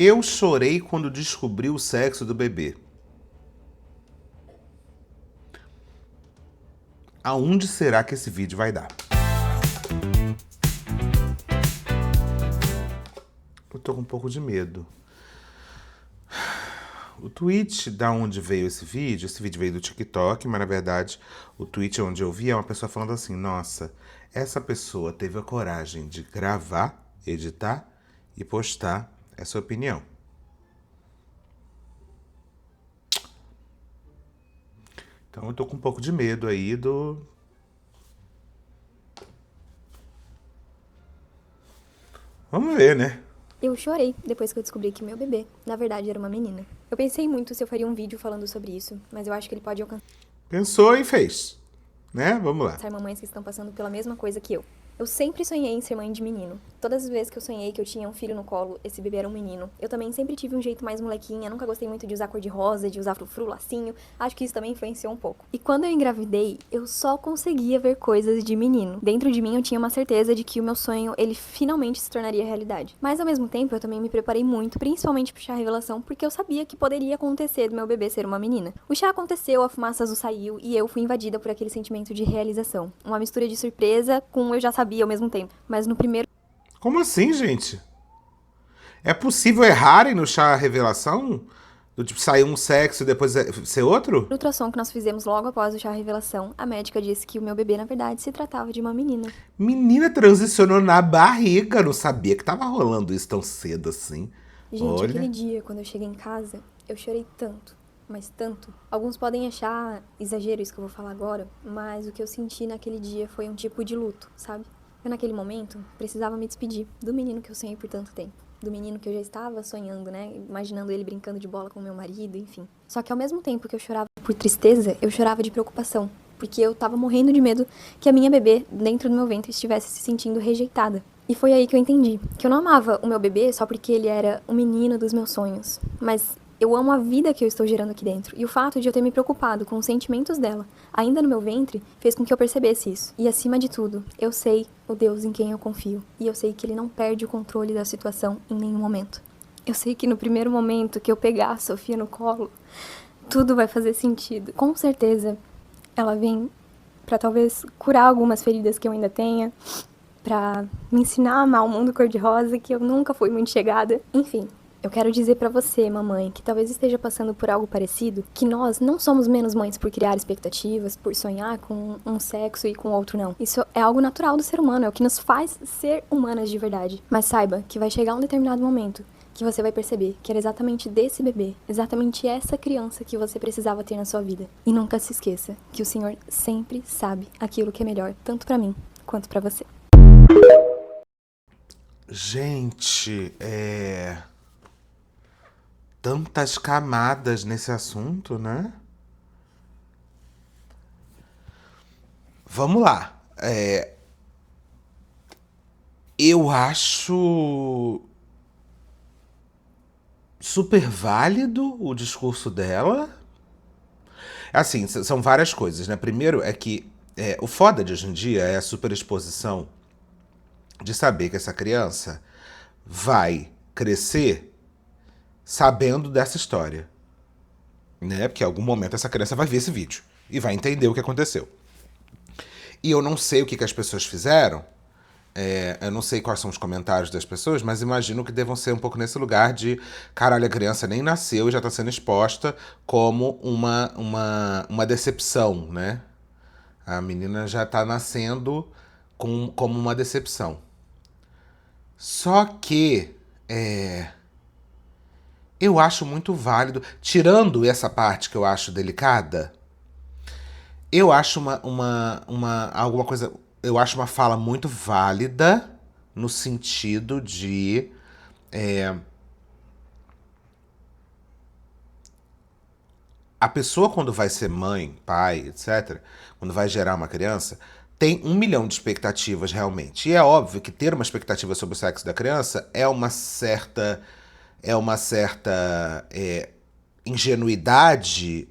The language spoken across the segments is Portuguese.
Eu chorei quando descobri o sexo do bebê. Aonde será que esse vídeo vai dar? Eu tô com um pouco de medo. O tweet da onde veio esse vídeo veio do TikTok, mas na verdade o tweet onde eu vi é uma pessoa falando assim: nossa, essa pessoa teve a coragem de gravar, editar e postar essa opinião. Então eu tô com um pouco de medo aí do. Vamos ver, né? Eu chorei depois que eu descobri que meu bebê, na verdade, era uma menina. Eu pensei muito se eu faria um vídeo falando sobre isso, mas eu acho que ele pode alcançar Pensou e fez, né? Vamos lá. mamães que estão passando pela mesma coisa que eu. Eu sempre sonhei em ser mãe de menino. Todas as vezes que eu sonhei que eu tinha um filho no colo, esse bebê era um menino. Eu também sempre tive um jeito mais molequinha, nunca gostei muito de usar cor de rosa, de usar frufru, lacinho. Acho que isso também influenciou um pouco. E quando eu engravidei, eu só conseguia ver coisas de menino. Dentro de mim eu tinha uma certeza de que o meu sonho, ele finalmente se tornaria realidade. Mas ao mesmo tempo eu também me preparei muito, principalmente pro chá revelação, porque eu sabia que poderia acontecer do meu bebê ser uma menina. O chá aconteceu, a fumaça azul saiu e eu fui invadida por aquele sentimento de realização. Uma mistura de surpresa com eu já sabia ao mesmo tempo. Mas no primeiro Como assim, gente? É possível errarem no chá revelação? Do tipo, sair um sexo e depois ser outro? ultrassom que nós fizemos logo após o chá revelação, a médica disse que o meu bebê, na verdade, se tratava de uma menina. Menina transicionou na barriga. Não sabia que tava rolando isso tão cedo assim. Gente, aquele Olha. dia, quando eu cheguei em casa, eu chorei tanto, mas tanto. Alguns podem achar exagero isso que eu vou falar agora, mas o que eu senti naquele dia foi um tipo de luto, sabe? Eu, naquele momento, precisava me despedir do menino que eu sonhei por tanto tempo. Do menino que eu já estava sonhando, né? Imaginando ele brincando de bola com meu marido, enfim. Só que ao mesmo tempo que eu chorava por tristeza, eu chorava de preocupação. Porque eu tava morrendo de medo que a minha bebê, dentro do meu ventre, estivesse se sentindo rejeitada. E foi aí que eu entendi que eu não amava o meu bebê só porque ele era o menino dos meus sonhos, mas eu amo a vida que eu estou gerando aqui dentro. E o fato de eu ter me preocupado com os sentimentos dela, ainda no meu ventre, fez com que eu percebesse isso. E acima de tudo, eu sei o Deus em quem eu confio. E eu sei que ele não perde o controle da situação em nenhum momento. Eu sei que no primeiro momento que eu pegar a Sofia no colo, tudo vai fazer sentido. Com certeza, ela vem para talvez curar algumas feridas que eu ainda tenha, pra me ensinar a amar o mundo cor-de-rosa, que eu nunca fui muito chegada. Enfim, eu quero dizer pra você, mamãe, que talvez esteja passando por algo parecido, que nós não somos menos mães por criar expectativas, por sonhar com um sexo e com outro não. Isso é algo natural do ser humano, é o que nos faz ser humanas de verdade. Mas saiba que vai chegar um determinado momento que você vai perceber que era exatamente desse bebê, exatamente essa criança que você precisava ter na sua vida. E nunca se esqueça que o Senhor sempre sabe aquilo que é melhor, tanto pra mim quanto pra você. Gente, tantas camadas nesse assunto, né? Vamos lá. Eu acho super válido o discurso dela. Assim, são várias coisas, né? Primeiro é que o foda de hoje em dia é a superexposição de saber que essa criança vai crescer sabendo dessa história, né? Porque em algum momento essa criança vai ver esse vídeo e vai entender o que aconteceu. E eu não sei o que as pessoas fizeram, eu não sei quais são os comentários das pessoas, mas imagino que devam ser um pouco nesse lugar de caralho, a criança nem nasceu e já tá sendo exposta como uma decepção, né? A menina já tá nascendo como uma decepção. Só que eu acho muito válido, tirando essa parte que eu acho delicada, eu acho alguma coisa, eu acho uma fala muito válida no sentido de a pessoa quando vai ser mãe, pai, etc., quando vai gerar uma criança, tem 1 milhão de expectativas realmente. E é óbvio que ter uma expectativa sobre o sexo da criança é uma certa ingenuidade,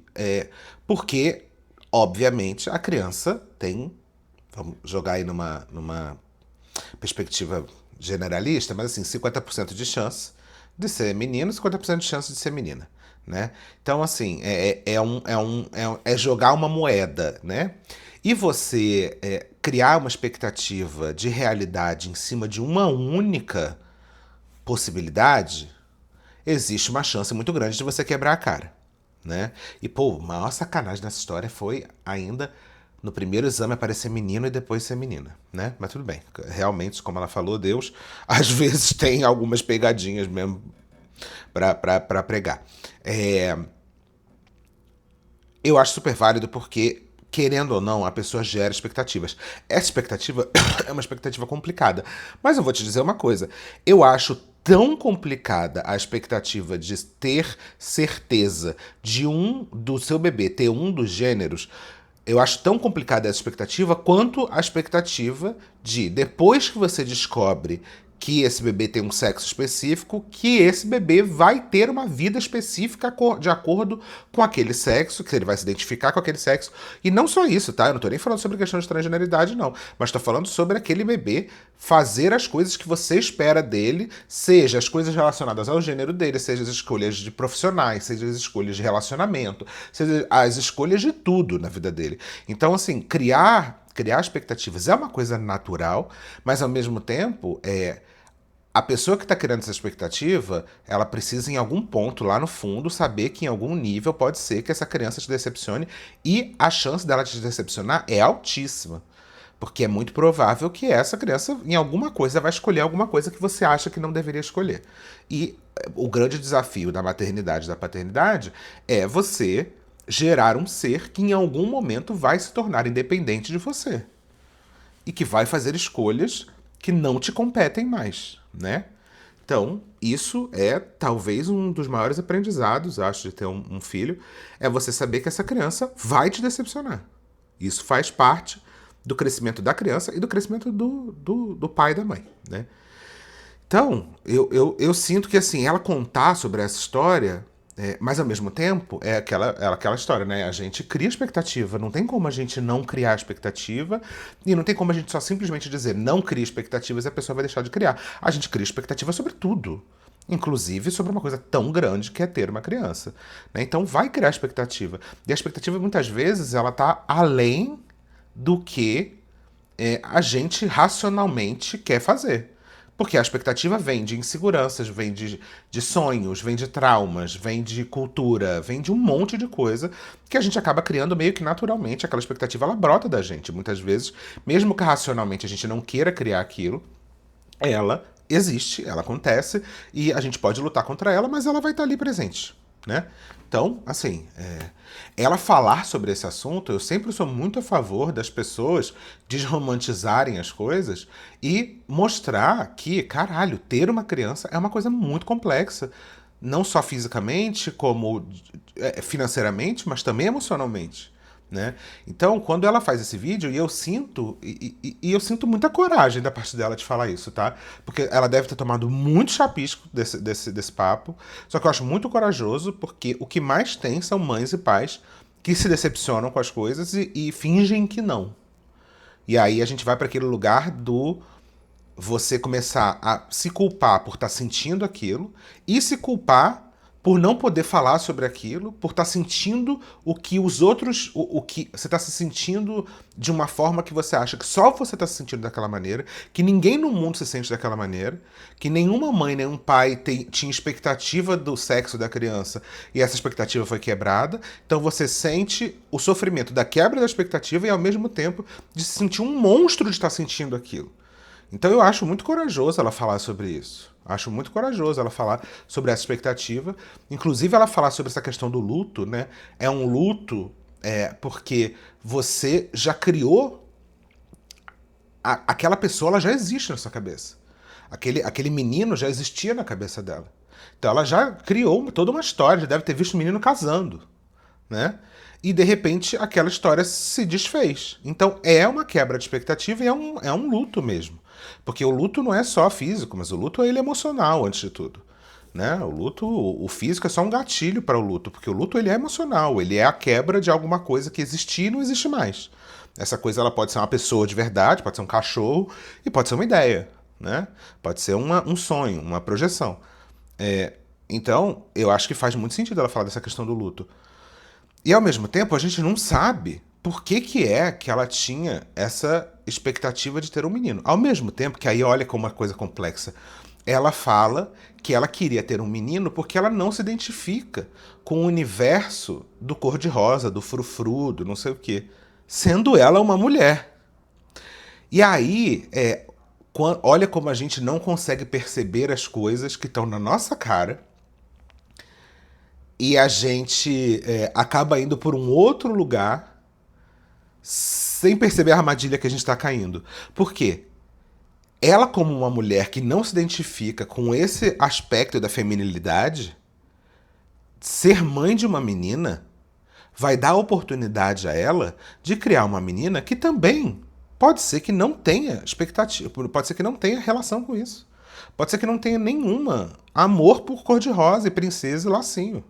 porque, obviamente, a criança tem, vamos jogar aí numa perspectiva generalista, mas assim, 50% de chance de ser menino, 50% de chance de ser menina, né? Então, assim, é jogar uma moeda, né? E você criar uma expectativa de realidade em cima de uma única possibilidade, existe uma chance muito grande de você quebrar a cara, né? E, pô, a maior sacanagem nessa história foi ainda no primeiro exame aparecer menino e depois ser menina, né? Mas tudo bem. Realmente, como ela falou, Deus às vezes tem algumas pegadinhas mesmo pra pregar. É, eu acho super válido porque, querendo ou não, a pessoa gera expectativas. Essa expectativa é uma expectativa complicada. Mas eu vou te dizer uma coisa. Eu acho tão complicada a expectativa de ter certeza de do seu bebê ter um dos gêneros. Eu acho tão complicada essa expectativa quanto a expectativa de, depois que você descobre que esse bebê tem um sexo específico, que esse bebê vai ter uma vida específica de acordo com aquele sexo, que ele vai se identificar com aquele sexo. E não só isso, tá? Eu não tô nem falando sobre questão de transgeneridade, não. Mas tô falando sobre aquele bebê fazer as coisas que você espera dele, seja as coisas relacionadas ao gênero dele, seja as escolhas de profissionais, seja as escolhas de relacionamento, seja as escolhas de tudo na vida dele. Então, assim, criar expectativas é uma coisa natural, mas ao mesmo tempo a pessoa que está criando essa expectativa, ela precisa em algum ponto lá no fundo saber que em algum nível pode ser que essa criança te decepcione e a chance dela te decepcionar é altíssima. Porque é muito provável que essa criança, em alguma coisa, vai escolher alguma coisa que você acha que não deveria escolher. E o grande desafio da maternidade e da paternidade é você gerar um ser que em algum momento vai se tornar independente de você e que vai fazer escolhas que não te competem mais, né? Então, isso é talvez um dos maiores aprendizados, acho, de ter um filho, é você saber que essa criança vai te decepcionar. Isso faz parte do crescimento da criança e do crescimento do pai e da mãe, né? Então, eu sinto que, assim, ela contar sobre essa história, mas ao mesmo tempo, aquela história, né? A gente cria expectativa, não tem como a gente não criar expectativa, e não tem como a gente só simplesmente dizer não cria expectativas e a pessoa vai deixar de criar. A gente cria expectativa sobre tudo. Inclusive sobre uma coisa tão grande que é ter uma criança, né? Então vai criar expectativa. E a expectativa, muitas vezes, ela tá além do que a gente racionalmente quer fazer. Porque a expectativa vem de inseguranças, vem de sonhos, vem de traumas, vem de cultura, vem de um monte de coisa que a gente acaba criando meio que naturalmente. Aquela expectativa, ela brota da gente. Muitas vezes, mesmo que racionalmente a gente não queira criar aquilo, ela existe, ela acontece e a gente pode lutar contra ela, mas ela vai estar ali presente, né? Então, assim, ela falar sobre esse assunto, eu sempre sou muito a favor das pessoas desromantizarem as coisas e mostrar que, caralho, ter uma criança é uma coisa muito complexa. Não só fisicamente, como financeiramente, mas também emocionalmente. Né? Então, quando ela faz esse vídeo, eu sinto muita coragem da parte dela de falar isso, tá? Porque ela deve ter tomado muito chapisco desse papo. Só que eu acho muito corajoso, porque o que mais tem são mães e pais que se decepcionam com as coisas e fingem que não. E aí a gente vai para aquele lugar do você começar a se culpar por estar sentindo aquilo e se culpar por não poder falar sobre aquilo, por estar sentindo o que os outros. O que você está se sentindo de uma forma que você acha que só você está se sentindo daquela maneira, que ninguém no mundo se sente daquela maneira, que nenhuma mãe, nenhum pai tinha expectativa do sexo da criança e essa expectativa foi quebrada. Então você sente o sofrimento da quebra da expectativa e ao mesmo tempo de se sentir um monstro de estar sentindo aquilo. Então eu acho muito corajoso ela falar sobre isso. Acho muito corajoso ela falar sobre essa expectativa. Inclusive ela falar sobre essa questão do luto, né? É um luto porque você já criou aquela pessoa, ela já existe na sua cabeça. Aquele menino já existia na cabeça dela. Então ela já criou toda uma história, já deve ter visto o menino casando, né? E de repente aquela história se desfez. Então é uma quebra de expectativa e é um luto mesmo. Porque o luto não é só físico, mas o luto é ele emocional antes de tudo. Né? O luto, o físico é só um gatilho para o luto, porque o luto ele é emocional, ele é a quebra de alguma coisa que existia e não existe mais. Essa coisa ela pode ser uma pessoa de verdade, pode ser um cachorro e pode ser uma ideia, né? Pode ser um sonho, uma projeção. Então, eu acho que faz muito sentido ela falar dessa questão do luto. E ao mesmo tempo, a gente não sabe por que é que ela tinha essa expectativa de ter um menino. Ao mesmo tempo, que aí olha como uma coisa complexa. Ela fala que ela queria ter um menino porque ela não se identifica com o universo do cor-de-rosa, do frufru, do não sei o quê. Sendo ela uma mulher. E aí, olha como a gente não consegue perceber as coisas que estão na nossa cara e a gente acaba indo por um outro lugar sem perceber a armadilha que a gente está caindo. Por quê? Ela, como uma mulher que não se identifica com esse aspecto da feminilidade, ser mãe de uma menina vai dar oportunidade a ela de criar uma menina que também pode ser que não tenha expectativa, pode ser que não tenha relação com isso. Pode ser que não tenha nenhuma amor por cor-de-rosa e princesa e lacinho.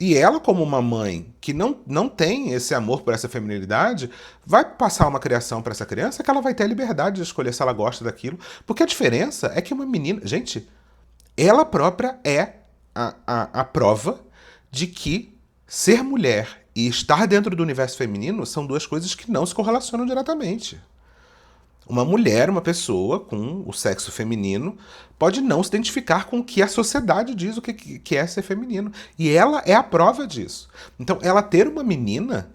E ela, como uma mãe que não tem esse amor por essa feminilidade, vai passar uma criação para essa criança que ela vai ter a liberdade de escolher se ela gosta daquilo. Porque a diferença é que uma menina. Gente, ela própria é a prova de que ser mulher e estar dentro do universo feminino são duas coisas que não se correlacionam diretamente. Uma mulher, uma pessoa com o sexo feminino, pode não se identificar com o que a sociedade diz o que é ser feminino. E ela é a prova disso. Então, ela ter uma menina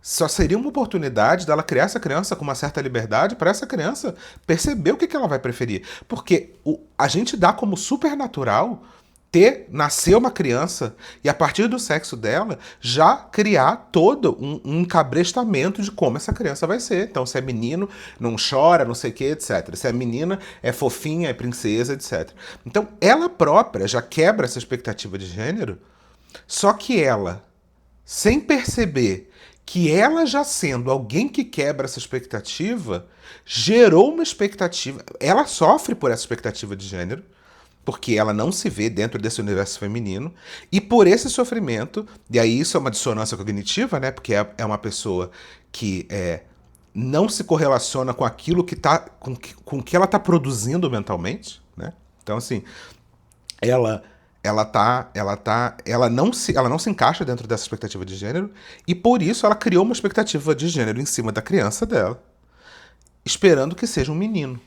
só seria uma oportunidade dela criar essa criança com uma certa liberdade para essa criança perceber o que ela vai preferir. Porque a gente dá como supernatural nascer uma criança e a partir do sexo dela já criar todo um cabrestamento de como essa criança vai ser. Então, se é menino, não chora, não sei o que, etc. Se é menina, é fofinha, é princesa, etc. Então, ela própria já quebra essa expectativa de gênero, só que ela, sem perceber que ela já sendo alguém que quebra essa expectativa, gerou uma expectativa. Ela sofre por essa expectativa de gênero, porque ela não se vê dentro desse universo feminino, e por esse sofrimento, e aí isso é uma dissonância cognitiva, né? Porque é uma pessoa que não se correlaciona com aquilo que tá. Com que ela está produzindo mentalmente, né? Então, assim, ela ela não se encaixa dentro dessa expectativa de gênero e por isso ela criou uma expectativa de gênero em cima da criança dela, esperando que seja um menino,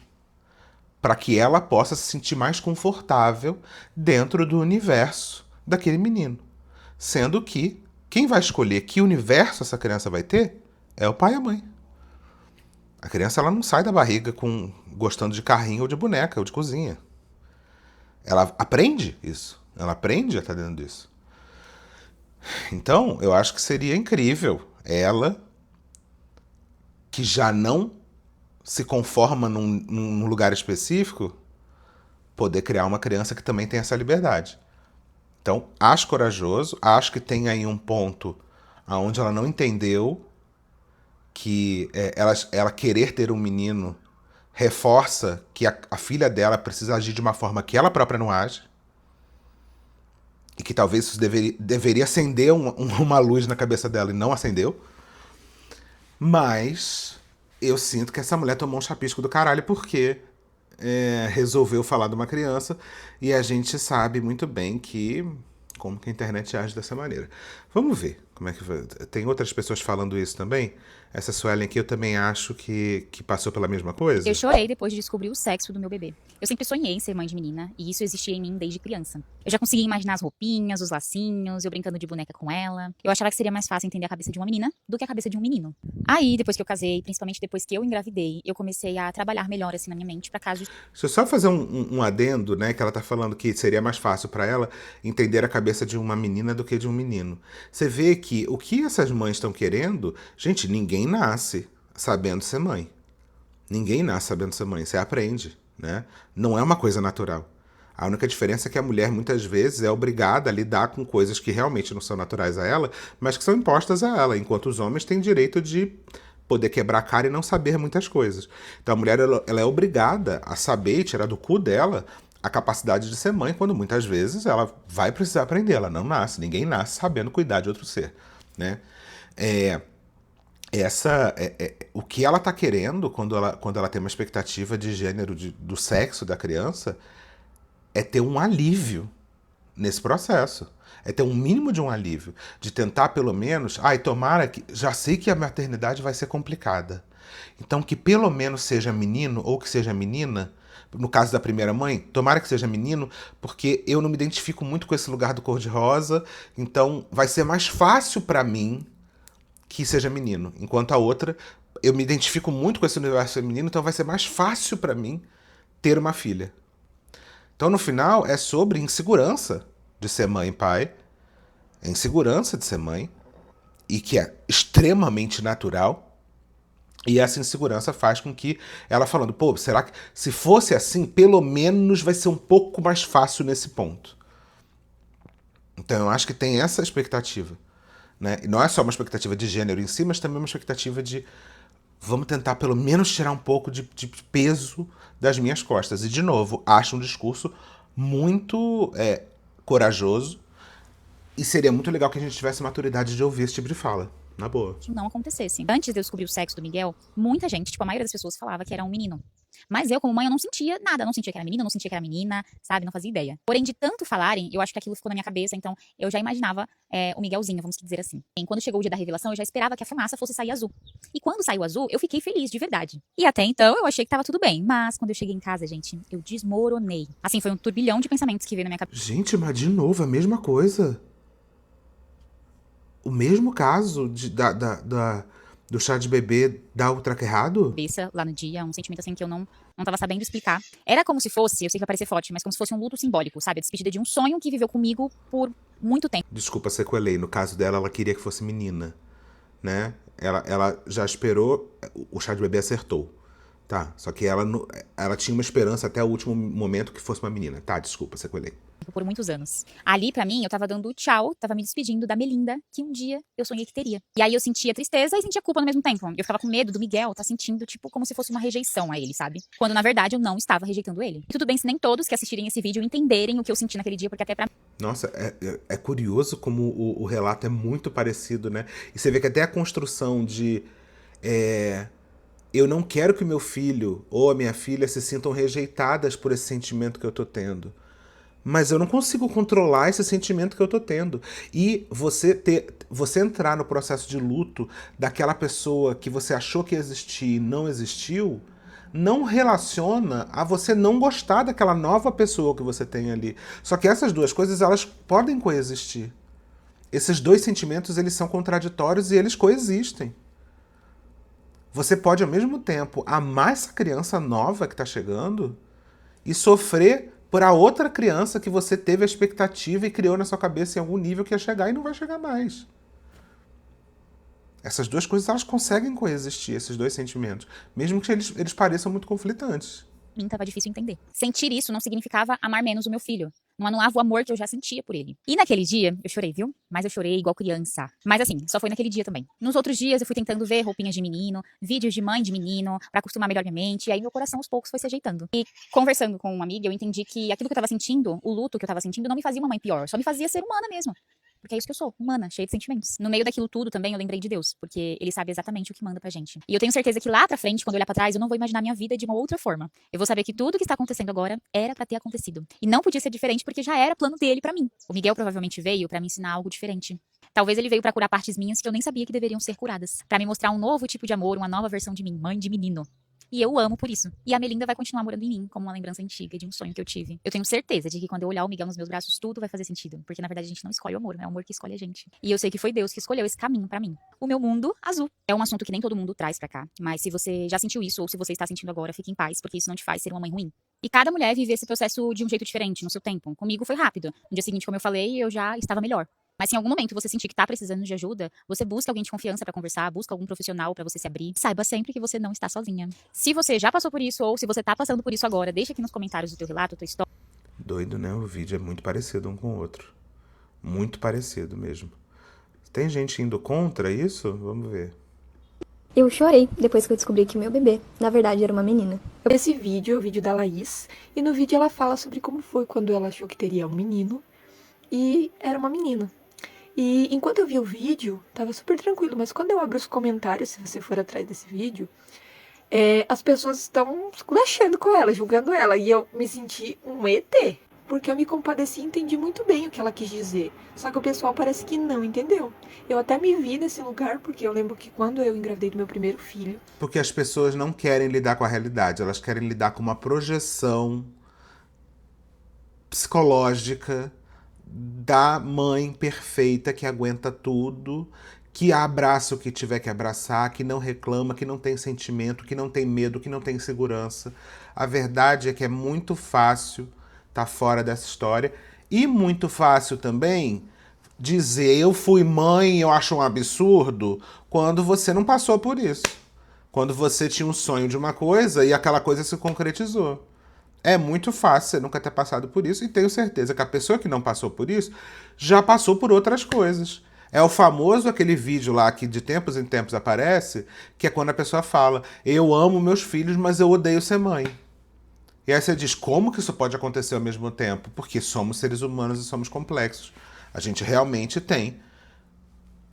para que ela possa se sentir mais confortável dentro do universo daquele menino, sendo que quem vai escolher que universo essa criança vai ter é o pai e a mãe. A criança ela não sai da barriga gostando de carrinho ou de boneca ou de cozinha. Ela aprende isso. Ela aprende a estar dentro disso. Então, eu acho que seria incrível ela, que já não se conforma num lugar específico, poder criar uma criança que também tem essa liberdade. Então, acho corajoso, acho que tem aí um ponto onde ela não entendeu que ela querer ter um menino reforça que a filha dela precisa agir de uma forma que ela própria não age. E que talvez isso deveria acender uma luz na cabeça dela e não acendeu. Mas eu sinto que essa mulher tomou um chapisco do caralho porque resolveu falar de uma criança e a gente sabe muito bem como que a internet age dessa maneira. Vamos ver como é que vai. Tem outras pessoas falando isso também. Essa Suelen aqui eu também acho que passou pela mesma coisa. Eu chorei depois de descobrir o sexo do meu bebê. Eu sempre sonhei em ser mãe de menina, e isso existia em mim desde criança. Eu já conseguia imaginar as roupinhas, os lacinhos, eu brincando de boneca com ela. Eu achava que seria mais fácil entender a cabeça de uma menina do que a cabeça de um menino. Aí, depois que eu casei, principalmente depois que eu engravidei, eu comecei a trabalhar melhor assim na minha mente pra caso. Deixa eu só fazer um adendo, né? Que ela tá falando que seria mais fácil para ela entender a cabeça de uma menina do que de um menino. Você vê que o que essas mães estão querendo, gente, ninguém nasce sabendo ser mãe. Ninguém nasce sabendo ser mãe, você aprende, né? Não é uma coisa natural. A única diferença é que a mulher muitas vezes é obrigada a lidar com coisas que realmente não são naturais a ela, mas que são impostas a ela, enquanto os homens têm direito de poder quebrar a cara e não saber muitas coisas. Então a mulher ela é obrigada a saber e tirar do cu dela a capacidade de ser mãe, quando muitas vezes ela vai precisar aprender, ela não nasce, ninguém nasce sabendo cuidar de outro ser, né? O que ela tá querendo quando ela tem uma expectativa de gênero do sexo da criança é ter um alívio nesse processo. É ter um mínimo de um alívio. De tentar pelo menos... Ai, tomara que... Já sei que a maternidade vai ser complicada. Então que pelo menos seja menino ou que seja menina. No caso da primeira mãe, tomara que seja menino, porque eu não me identifico muito com esse lugar do cor-de-rosa. Então vai ser mais fácil pra mim que seja menino. Enquanto a outra, eu me identifico muito com esse universo feminino, então vai ser mais fácil pra mim ter uma filha. Então, no final, é sobre insegurança de ser mãe e pai, é insegurança de ser mãe, e que é extremamente natural, e essa insegurança faz com que ela falando, pô, será que se fosse assim, pelo menos vai ser um pouco mais fácil nesse ponto. Então, eu acho que tem essa expectativa. Né? E não é só uma expectativa de gênero em si, mas também uma expectativa de vamos tentar pelo menos tirar um pouco de peso das minhas costas. E, de novo, acho um discurso muito corajoso e seria muito legal que a gente tivesse maturidade de ouvir esse tipo de fala. Na boa. Não acontecesse. Antes de eu descobrir o sexo do Miguel, muita gente, tipo, a maioria das pessoas falava que era um menino. Mas eu, como mãe, eu não sentia nada. Eu não sentia que era menino, eu não sentia que era menina, sabe? Não fazia ideia. Porém, de tanto falarem, eu acho que aquilo ficou na minha cabeça, então eu já imaginava o Miguelzinho, vamos dizer assim. E quando chegou o dia da revelação, eu já esperava que a fumaça fosse sair azul. E quando saiu azul, eu fiquei feliz, de verdade. E até então, eu achei que tava tudo bem. Mas quando eu cheguei em casa, gente, eu desmoronei. Assim, foi um turbilhão de pensamentos que veio na minha cabeça. Gente, mas de novo, a mesma coisa. O mesmo caso do chá de bebê dar o traque errado? Lá no dia, um sentimento assim que eu não tava sabendo explicar. Era como se fosse, eu sei que vai parecer forte, mas como se fosse um luto simbólico, sabe? A despedida de um sonho que viveu comigo por muito tempo. Desculpa, sequelei. No caso dela, ela queria que fosse menina, né? Ela já esperou, o chá de bebê acertou. Tá, só que ela tinha uma esperança até o último momento que fosse uma menina. Tá, desculpa, sequelei. Por muitos anos. Ali, pra mim, eu tava dando tchau, tava me despedindo da Melinda, que um dia eu sonhei que teria. E aí eu sentia tristeza e sentia culpa no mesmo tempo. Eu ficava com medo do Miguel tá sentindo, tipo, como se fosse uma rejeição a ele, sabe? Quando, na verdade, eu não estava rejeitando ele. E tudo bem se nem todos que assistirem esse vídeo entenderem o que eu senti naquele dia, porque até pra... Nossa, é curioso como o relato é muito parecido, né? E você vê que até a construção de... eu não quero que meu filho ou a minha filha se sintam rejeitadas por esse sentimento que eu tô tendo. Mas eu não consigo controlar esse sentimento que eu tô tendo. E você entrar no processo de luto daquela pessoa que você achou que existia e não existiu, não relaciona a você não gostar daquela nova pessoa que você tem ali. Só que essas duas coisas, elas podem coexistir. Esses dois sentimentos, eles são contraditórios e eles coexistem. Você pode, ao mesmo tempo, amar essa criança nova que tá chegando e sofrer por a outra criança que você teve a expectativa e criou na sua cabeça em algum nível que ia chegar e não vai chegar mais. Essas duas coisas, elas conseguem coexistir, esses dois sentimentos, mesmo que eles pareçam muito conflitantes. Mim tava difícil entender. Sentir isso não significava amar menos o meu filho. Não anulava o amor que eu já sentia por ele. E naquele dia, eu chorei, viu? Mas eu chorei igual criança. Mas assim, só foi naquele dia também. Nos outros dias, eu fui tentando ver roupinhas de menino, vídeos de mãe de menino, pra acostumar melhor minha mente, e aí meu coração aos poucos foi se ajeitando. E conversando com uma amiga, eu entendi que aquilo que eu tava sentindo, o luto que eu tava sentindo, não me fazia uma mãe pior, só me fazia ser humana mesmo. Porque é isso que eu sou, humana, cheia de sentimentos. No meio daquilo tudo também eu lembrei de Deus, porque ele sabe exatamente o que manda pra gente. E eu tenho certeza que lá pra frente, quando eu olhar pra trás, eu não vou imaginar minha vida de uma outra forma. Eu vou saber que tudo que está acontecendo agora era pra ter acontecido. E não podia ser diferente porque já era plano dele pra mim. O Miguel provavelmente veio pra me ensinar algo diferente. Talvez ele veio pra curar partes minhas que eu nem sabia que deveriam ser curadas. Pra me mostrar um novo tipo de amor, uma nova versão de mim, mãe de menino. E eu o amo por isso. E a Melinda vai continuar morando em mim, como uma lembrança antiga de um sonho que eu tive. Eu tenho certeza de que quando eu olhar o Miguel nos meus braços, tudo vai fazer sentido. Porque na verdade a gente não escolhe o amor, né? É o amor que escolhe a gente. E eu sei que foi Deus que escolheu esse caminho pra mim. O meu mundo azul. É um assunto que nem todo mundo traz pra cá. Mas se você já sentiu isso, ou se você está sentindo agora, fique em paz, porque isso não te faz ser uma mãe ruim. E cada mulher vive esse processo de um jeito diferente, no seu tempo. Comigo foi rápido. No dia seguinte, como eu falei, eu já estava melhor. Mas se em algum momento você sentir que tá precisando de ajuda, você busca alguém de confiança pra conversar, busca algum profissional pra você se abrir. Saiba sempre que você não está sozinha. Se você já passou por isso ou se você tá passando por isso agora, deixa aqui nos comentários o teu relato, a tua história. Doido, né? O vídeo é muito parecido um com o outro. Muito parecido mesmo. Tem gente indo contra isso? Vamos ver. Eu chorei depois que eu descobri que meu bebê, na verdade, era uma menina. Esse vídeo é o vídeo da Laís, e no vídeo ela fala sobre como foi quando ela achou que teria um menino e era uma menina. E enquanto eu vi o vídeo, tava super tranquilo, mas quando eu abro os comentários, se você for atrás desse vídeo, as pessoas estão esculachando com ela, julgando ela, e eu me senti um ET. porque eu me compadeci e entendi muito bem o que ela quis dizer. Só que o pessoal parece que não entendeu. Eu até me vi nesse lugar, porque eu lembro que quando eu engravidei do meu primeiro filho, Porque as pessoas não querem lidar com a realidade, elas querem lidar com uma projeção psicológica da mãe perfeita que aguenta tudo, que abraça o que tiver que abraçar, que não reclama, que não tem sentimento, que não tem medo, que não tem segurança. A verdade é que é muito fácil estar fora dessa história e muito fácil também dizer eu fui mãe e eu acho um absurdo quando você não passou por isso. Quando você tinha um sonho de uma coisa e aquela coisa se concretizou. É muito fácil você nunca ter passado por isso e tenho certeza que a pessoa que não passou por isso já passou por outras coisas. É o famoso aquele vídeo lá que de tempos em tempos aparece, que é quando a pessoa fala: eu amo meus filhos, mas eu odeio ser mãe. E aí você diz: como que isso pode acontecer ao mesmo tempo? Porque somos seres humanos e somos complexos. A gente realmente tem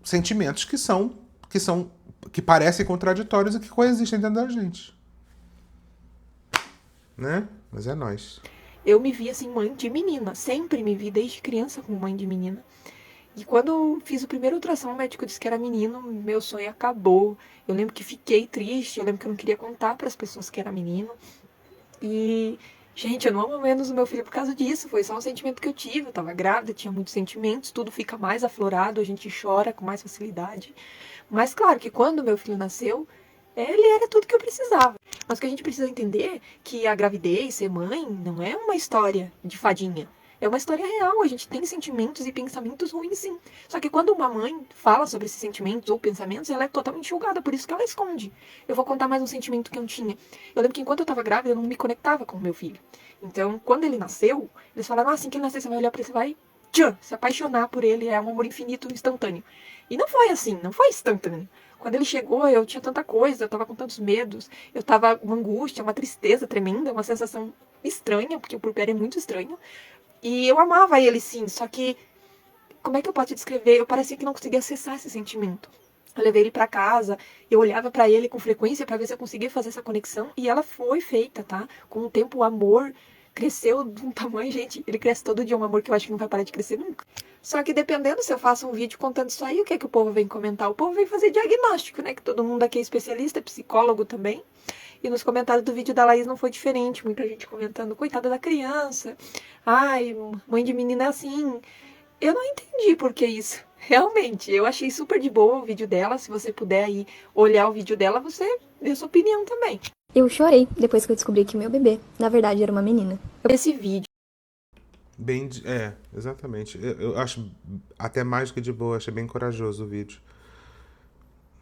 sentimentos que parecem contraditórios e que coexistem dentro da gente. Né? Mas é nóis. eu me vi assim, mãe de menina. Sempre me vi desde criança como mãe de menina. E quando eu fiz o primeiro ultrassom, o médico disse que era menino, meu sonho acabou. Eu lembro que fiquei triste, eu lembro que eu não queria contar para as pessoas que era menino. E, gente, eu não amo menos o meu filho por causa disso. Foi só um sentimento que eu tive. Eu tava grávida, tinha muitos sentimentos, tudo fica mais aflorado, a gente chora com mais facilidade. Mas claro que quando meu filho nasceu, ele era tudo que eu precisava. Mas o que a gente precisa entender é que a gravidez, ser mãe, não é uma história de fadinha. É uma história real, a gente tem sentimentos e pensamentos ruins, sim. Só que quando uma mãe fala sobre esses sentimentos ou pensamentos, ela é totalmente julgada, por isso que ela esconde. Eu vou contar mais um sentimento que eu tinha. Eu lembro que enquanto eu tava grávida, eu não me conectava com o meu filho. Então, quando ele nasceu, eles falaram: assim que ele nascer, você vai olhar pra ele, você vai se apaixonar por ele, é um amor infinito, instantâneo. E não foi assim, não foi instantâneo. Quando ele chegou, eu tinha tanta coisa, eu tava com tantos medos, eu tava com uma angústia, uma tristeza tremenda, uma sensação estranha, porque o puerpério é muito estranho. E eu amava ele, sim, só que, como é que eu posso te descrever? Eu parecia que não conseguia acessar esse sentimento. Eu levei ele pra casa, eu olhava pra ele com frequência pra ver se eu conseguia fazer essa conexão, e ela foi feita, tá? Com o tempo, o amor cresceu de um tamanho, gente, ele cresce todo dia, um amor que eu acho que não vai parar de crescer nunca. Só que dependendo se eu faço um vídeo contando isso aí, o que é que o povo vem comentar? O povo vem fazer diagnóstico, né? Que todo mundo aqui é especialista, é psicólogo também. E nos comentários do vídeo da Laís não foi diferente. Muita gente comentando: coitada da criança. Ai, mãe de menina é assim. Eu não entendi por que isso. Realmente, eu achei super de boa o vídeo dela. Se você puder aí olhar o vídeo dela, você dê sua opinião também. Eu chorei depois que eu descobri que meu bebê, na verdade, era uma menina. Esse vídeo. Exatamente. Eu acho até mais do que de boa, achei bem corajoso o vídeo.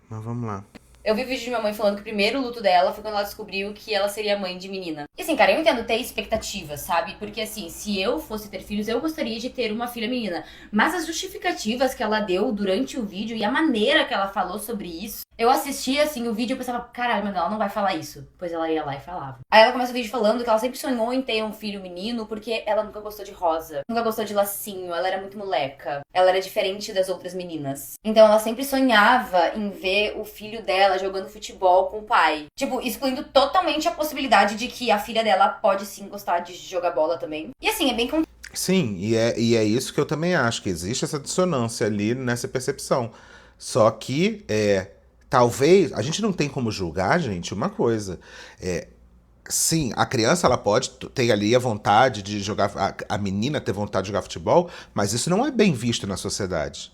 Mas vamos lá. Eu vi o vídeo de minha mãe falando que o primeiro luto dela foi quando ela descobriu que ela seria mãe de menina. E assim, cara, eu entendo ter expectativas, sabe? Porque assim, se eu fosse ter filhos, eu gostaria de ter uma filha menina. Mas as justificativas que ela deu durante o vídeo e a maneira que ela falou sobre isso, eu assistia assim o vídeo e pensava: caralho, mas ela não vai falar isso. Pois ela ia lá e falava. Aí ela começa o vídeo falando que ela sempre sonhou em ter um filho menino porque ela nunca gostou de rosa, nunca gostou de lacinho, ela era muito moleca, ela era diferente das outras meninas. Então ela sempre sonhava em ver o filho dela jogando futebol com o pai. Tipo, excluindo totalmente a possibilidade de que a filha dela pode sim gostar de jogar bola também. E assim, é bem Sim, e é isso que eu também acho, que existe essa dissonância ali nessa percepção. Só que, talvez, a gente não tem como julgar, gente, uma coisa. Sim, a criança ela pode ter ali a vontade de jogar, a menina ter vontade de jogar futebol, mas isso não é bem visto na sociedade.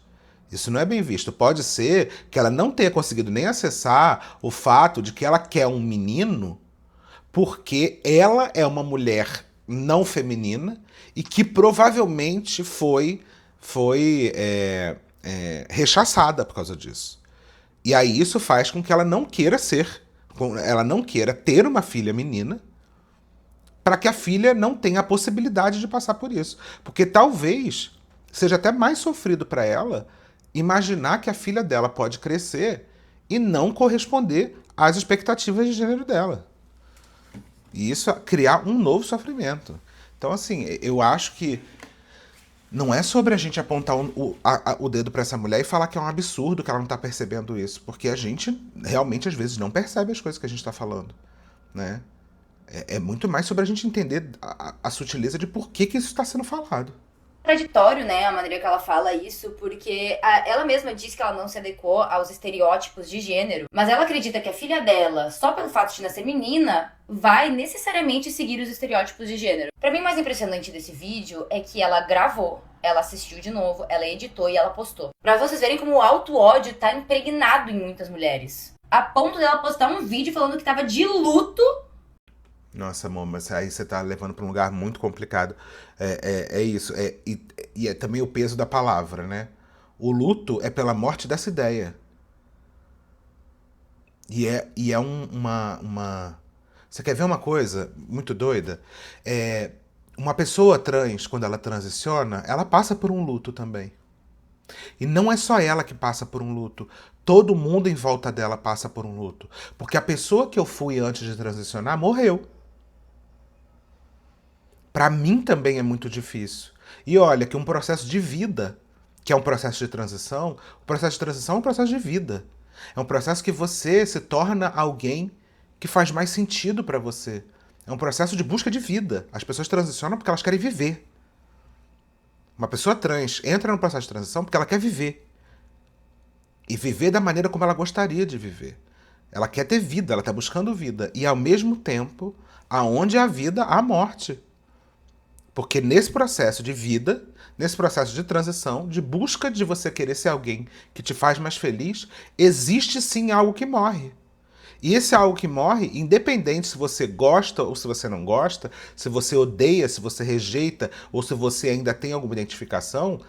Isso não é bem visto. Pode ser que ela não tenha conseguido nem acessar o fato de que ela quer um menino porque ela é uma mulher não feminina e que provavelmente foi rechaçada por causa disso. E aí isso faz com que ela não queira ter uma filha menina, para que a filha não tenha a possibilidade de passar por isso. Porque talvez seja até mais sofrido para ela imaginar que a filha dela pode crescer e não corresponder às expectativas de gênero dela. E isso criar um novo sofrimento. Então, assim, eu acho que não é sobre a gente apontar o dedo para essa mulher e falar que é um absurdo que ela não tá percebendo isso, porque a gente realmente às vezes não percebe as coisas que a gente tá falando, né? É muito mais sobre a gente entender a sutileza de por que isso está sendo falado. Contraditório, né, a maneira que ela fala isso, porque ela mesma diz que ela não se adequou aos estereótipos de gênero, mas ela acredita que a filha dela, só pelo fato de nascer menina, vai necessariamente seguir os estereótipos de gênero. Pra mim, o mais impressionante desse vídeo é que ela gravou, ela assistiu de novo, ela editou e ela postou. Pra vocês verem como o auto-ódio tá impregnado em muitas mulheres. A ponto dela postar um vídeo falando que tava de luto. Nossa, amor, mas aí você tá levando pra um lugar muito complicado. É isso. E é também o peso da palavra, né? O luto é pela morte dessa ideia. E é uma... Você quer ver uma coisa muito doida? Uma pessoa trans, quando ela transiciona, ela passa por um luto também. E não é só ela que passa por um luto. Todo mundo em volta dela passa por um luto. Porque a pessoa que eu fui antes de transicionar morreu. Para mim também é muito difícil. E olha que um processo de vida, que é um processo de transição, o processo de transição é um processo de vida. É um processo que você se torna alguém que faz mais sentido para você. É um processo de busca de vida. As pessoas transicionam porque elas querem viver. Uma pessoa trans entra no processo de transição porque ela quer viver. E viver da maneira como ela gostaria de viver. Ela quer ter vida, ela está buscando vida. E ao mesmo tempo, aonde há vida, há morte. Porque nesse processo de vida, nesse processo de transição, de busca de você querer ser alguém que te faz mais feliz, existe sim algo que morre. E esse algo que morre, independente se você gosta ou se você não gosta, se você odeia, se você rejeita ou se você ainda tem alguma identificação,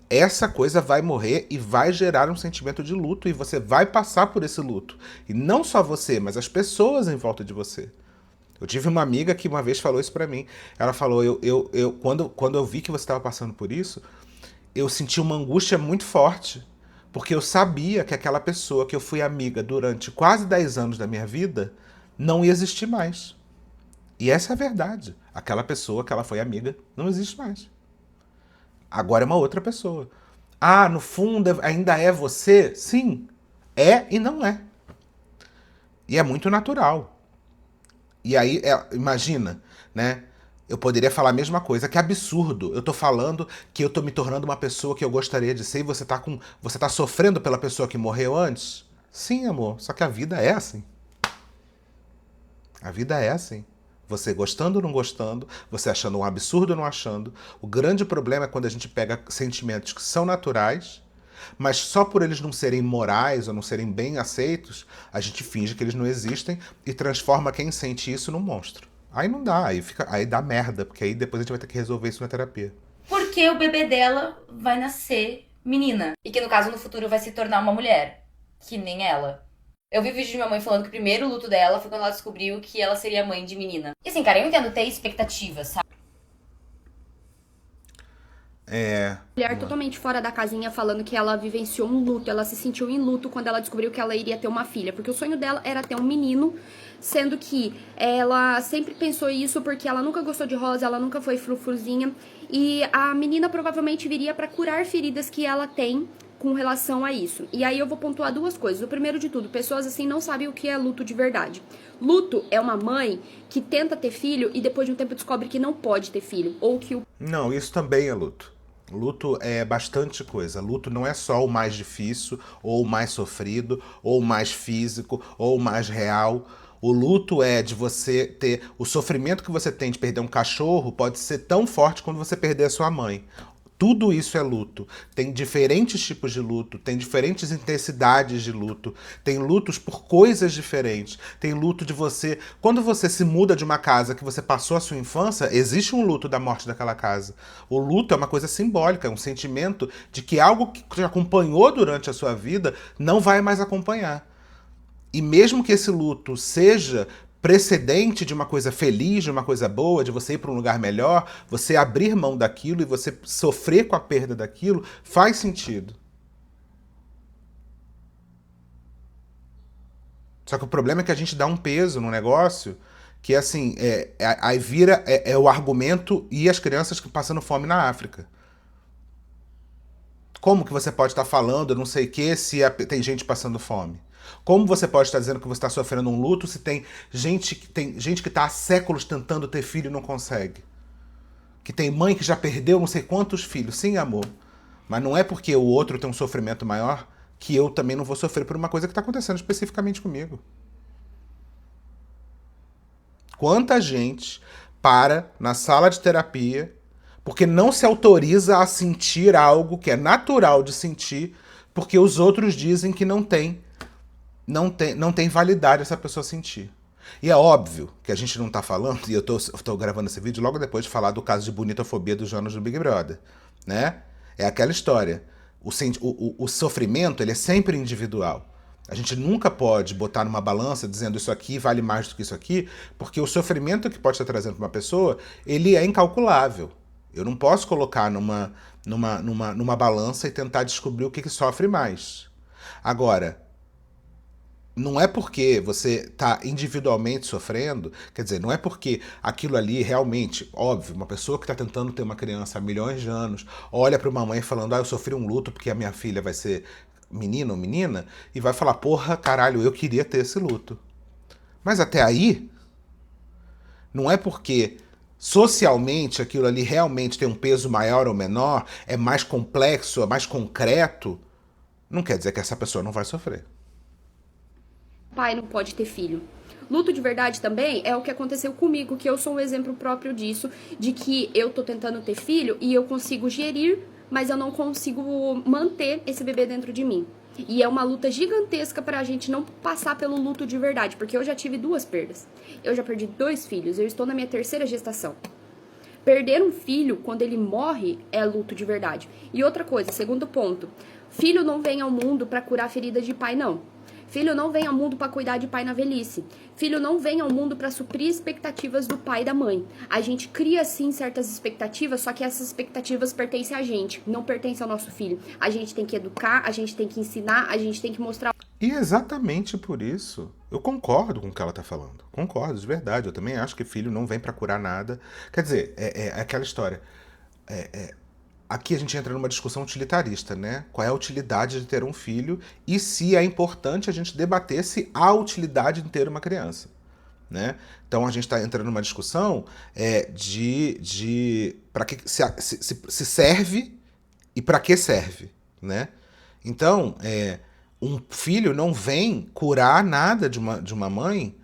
essa coisa vai morrer e vai gerar um sentimento de luto e você vai passar por esse luto. E não só você, mas as pessoas em volta de você. Eu tive uma amiga que uma vez falou isso pra mim. Ela falou, quando eu vi que você estava passando por isso, eu senti uma angústia muito forte. Porque eu sabia que aquela pessoa que eu fui amiga durante quase 10 anos da minha vida não ia existir mais. E essa é a verdade. Aquela pessoa que ela foi amiga não existe mais. Agora é uma outra pessoa. Ah, no fundo ainda é você? Sim, é e não é. E é muito natural. E aí, imagina, né? Eu poderia falar a mesma coisa, que absurdo. Eu tô falando que eu tô me tornando uma pessoa que eu gostaria de ser e você tá sofrendo pela pessoa que morreu antes? Sim, amor, só que a vida é assim. A vida é assim. Você gostando ou não gostando, você achando um absurdo ou não achando. O grande problema é quando a gente pega sentimentos que são naturais, mas só por eles não serem morais ou não serem bem aceitos, a gente finge que eles não existem e transforma quem sente isso num monstro. Aí não dá, aí dá merda, porque aí depois a gente vai ter que resolver isso na terapia. Porque o bebê dela vai nascer menina. E que no caso no futuro vai se tornar uma mulher. Que nem ela. Eu vi o vídeo de minha mãe falando que o primeiro luto dela foi quando ela descobriu que ela seria mãe de menina. E assim, cara, eu entendo ter expectativas, sabe? Mulher totalmente fora da casinha falando que ela vivenciou um luto, ela se sentiu em luto quando ela descobriu que ela iria ter uma filha, porque o sonho dela era ter um menino, sendo que ela sempre pensou isso porque ela nunca gostou de rosa, ela nunca foi frufruzinha, e a menina provavelmente viria pra curar feridas que ela tem com relação a isso. E aí eu vou pontuar duas coisas. O primeiro de tudo, pessoas assim não sabem o que é luto de verdade. Luto é uma mãe que tenta ter filho e depois de um tempo descobre que não pode ter filho, ou que o... Não, isso também é luto. Luto é bastante coisa. Luto não é só o mais difícil, ou o mais sofrido, ou o mais físico, ou o mais real. O luto é de você ter... O sofrimento que você tem de perder um cachorro pode ser tão forte quando você perder a sua mãe. Tudo isso é luto. Tem diferentes tipos de luto, tem diferentes intensidades de luto, tem lutos por coisas diferentes, tem luto de você... Quando você se muda de uma casa que você passou a sua infância, existe um luto da morte daquela casa. O luto é uma coisa simbólica, é um sentimento de que algo que te acompanhou durante a sua vida não vai mais acompanhar. E mesmo que esse luto seja precedente de uma coisa feliz, de uma coisa boa, de você ir para um lugar melhor, você abrir mão daquilo e você sofrer com a perda daquilo, faz sentido. Só que o problema é que a gente dá um peso no negócio que, assim, aí vira o argumento e as crianças passando fome na África. Como que você pode estar falando não sei o que se tem gente passando fome? Como você pode estar dizendo que você está sofrendo um luto se tem gente que está há séculos tentando ter filho e não consegue? Que tem mãe que já perdeu não sei quantos filhos. Sim, amor. Mas não é porque o outro tem um sofrimento maior que eu também não vou sofrer por uma coisa que está acontecendo especificamente comigo. Quanta gente para na sala de terapia porque não se autoriza a sentir algo que é natural de sentir, porque os outros dizem que não tem validade essa pessoa sentir. E é óbvio que a gente não tá falando, e eu tô gravando esse vídeo logo depois de falar do caso de bonitofobia dos Jonas do Big Brother, né? É aquela história. O sofrimento, ele é sempre individual. A gente nunca pode botar numa balança dizendo isso aqui vale mais do que isso aqui, porque o sofrimento que pode estar trazendo para uma pessoa, ele é incalculável. Eu não posso colocar numa balança e tentar descobrir o que sofre mais. Agora, não é porque você está individualmente sofrendo, quer dizer, não é porque aquilo ali realmente, óbvio, uma pessoa que está tentando ter uma criança há milhões de anos, olha para uma mãe falando, eu sofri um luto porque a minha filha vai ser menino ou menina, e vai falar, porra, caralho, eu queria ter esse luto. Mas até aí, não é porque socialmente aquilo ali realmente tem um peso maior ou menor, é mais complexo, é mais concreto, não quer dizer que essa pessoa não vai sofrer. Pai não pode ter filho. Luto de verdade também é o que aconteceu comigo, que eu sou um exemplo próprio disso, de que eu tô tentando ter filho e eu consigo gerir, mas eu não consigo manter esse bebê dentro de mim. E é uma luta gigantesca pra gente não passar pelo luto de verdade, porque eu já tive 2 perdas. Eu já perdi 2 filhos, eu estou na minha 3ª gestação. Perder um filho, quando ele morre, é luto de verdade. E outra coisa, segundo ponto, filho não vem ao mundo pra curar a ferida de pai, não. Filho não vem ao mundo para cuidar de pai na velhice. Filho não vem ao mundo para suprir expectativas do pai e da mãe. A gente cria sim certas expectativas, só que essas expectativas pertencem a gente, não pertencem ao nosso filho. A gente tem que educar, a gente tem que ensinar, a gente tem que mostrar. E exatamente por isso, eu concordo com o que ela tá falando. Concordo, de verdade. Eu também acho que filho não vem para curar nada. Quer dizer, é aquela história. Aqui a gente entra numa discussão utilitarista, né? Qual é a utilidade de ter um filho e se é importante a gente debater se há utilidade de ter uma criança, né? Então a gente está entrando numa discussão de para que se serve e para que serve, né? Então, um filho não vem curar nada de uma mãe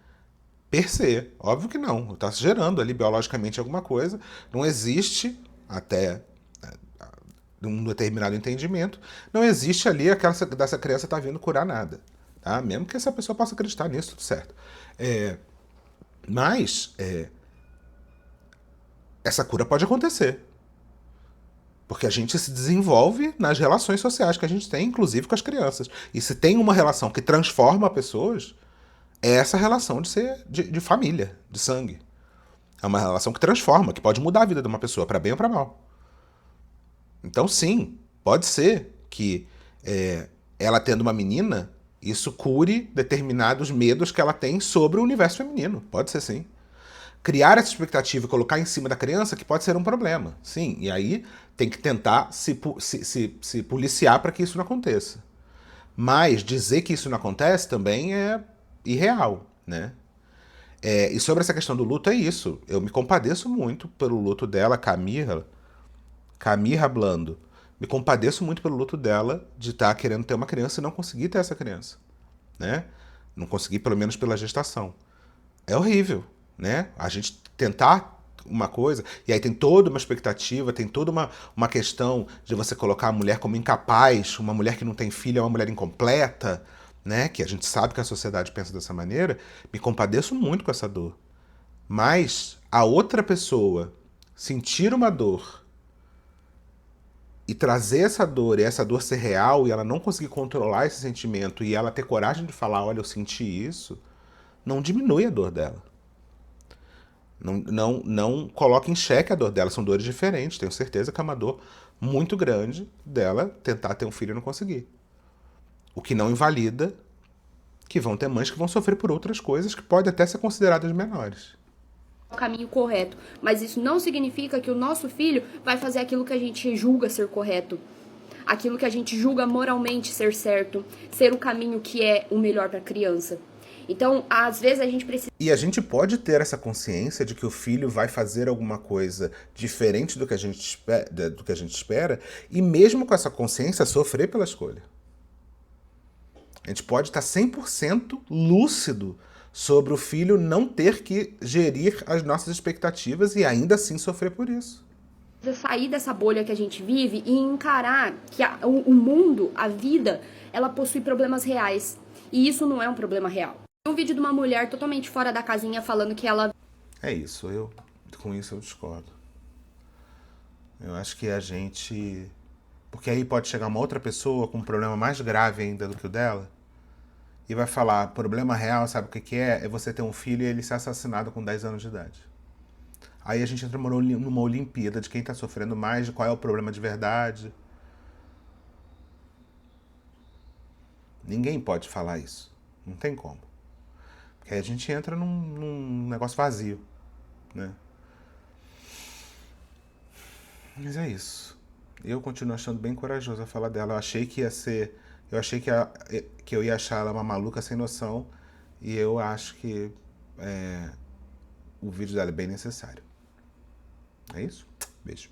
per se. Óbvio que não. Está gerando ali biologicamente alguma coisa. Não existe até um determinado entendimento, não existe ali dessa criança tá vindo curar nada, tá? Mesmo que essa pessoa possa acreditar nisso, tudo certo. Mas essa cura pode acontecer, porque a gente se desenvolve nas relações sociais que a gente tem, inclusive com as crianças. E se tem uma relação que transforma pessoas, é essa relação de família, de sangue. É uma relação que transforma, que pode mudar a vida de uma pessoa, para bem ou para mal. Então, sim, pode ser que ela tendo uma menina, isso cure determinados medos que ela tem sobre o universo feminino. Pode ser, sim. Criar essa expectativa e colocar em cima da criança que pode ser um problema. Sim, e aí tem que tentar se policiar para que isso não aconteça. Mas dizer que isso não acontece também é irreal, né? E sobre essa questão do luto é isso. Eu me compadeço muito pelo luto dela, Camila Blando. Me compadeço muito pelo luto dela de estar querendo ter uma criança e não conseguir ter essa criança, né? Não conseguir, pelo menos pela gestação. É horrível, né? A gente tentar uma coisa, e aí tem toda uma expectativa, tem toda uma questão de você colocar a mulher como incapaz, uma mulher que não tem filho é uma mulher incompleta, né? Que a gente sabe que a sociedade pensa dessa maneira. Me compadeço muito com essa dor. Mas a outra pessoa sentir uma dor e trazer essa dor, e essa dor ser real, e ela não conseguir controlar esse sentimento, e ela ter coragem de falar, olha, eu senti isso, não diminui a dor dela. Não coloca em xeque a dor dela, são dores diferentes. Tenho certeza que é uma dor muito grande dela tentar ter um filho e não conseguir. O que não invalida que vão ter mães que vão sofrer por outras coisas que podem até ser consideradas menores. O caminho correto, mas isso não significa que o nosso filho vai fazer aquilo que a gente julga ser correto. aquilo que a gente julga moralmente ser certo, ser o caminho que é o melhor para a criança. Então, às vezes a gente precisa. E a gente pode ter essa consciência de que o filho vai fazer alguma coisa diferente do que a gente espera, e mesmo com essa consciência, sofrer pela escolha. A gente pode estar 100% lúcido sobre o filho não ter que gerir as nossas expectativas e ainda assim sofrer por isso. Sair dessa bolha que a gente vive e encarar que o mundo, a vida, ela possui problemas reais. E isso não é um problema real. Um vídeo de uma mulher totalmente fora da casinha falando que ela... É isso, com isso eu discordo. Eu acho que a gente... Porque aí pode chegar uma outra pessoa com um problema mais grave ainda do que o dela e vai falar, problema real, sabe o que é? É você ter um filho e ele ser assassinado com 10 anos de idade. Aí a gente entra numa Olimpíada de quem tá sofrendo mais, de qual é o problema de verdade. Ninguém pode falar isso. Não tem como. Porque aí a gente entra num negócio vazio, né? Mas é isso. Eu continuo achando bem corajoso a fala dela. Eu achei que ia ser... Eu achei que eu ia achar ela uma maluca sem noção. E eu acho que o vídeo dela é bem necessário. É isso? Beijo.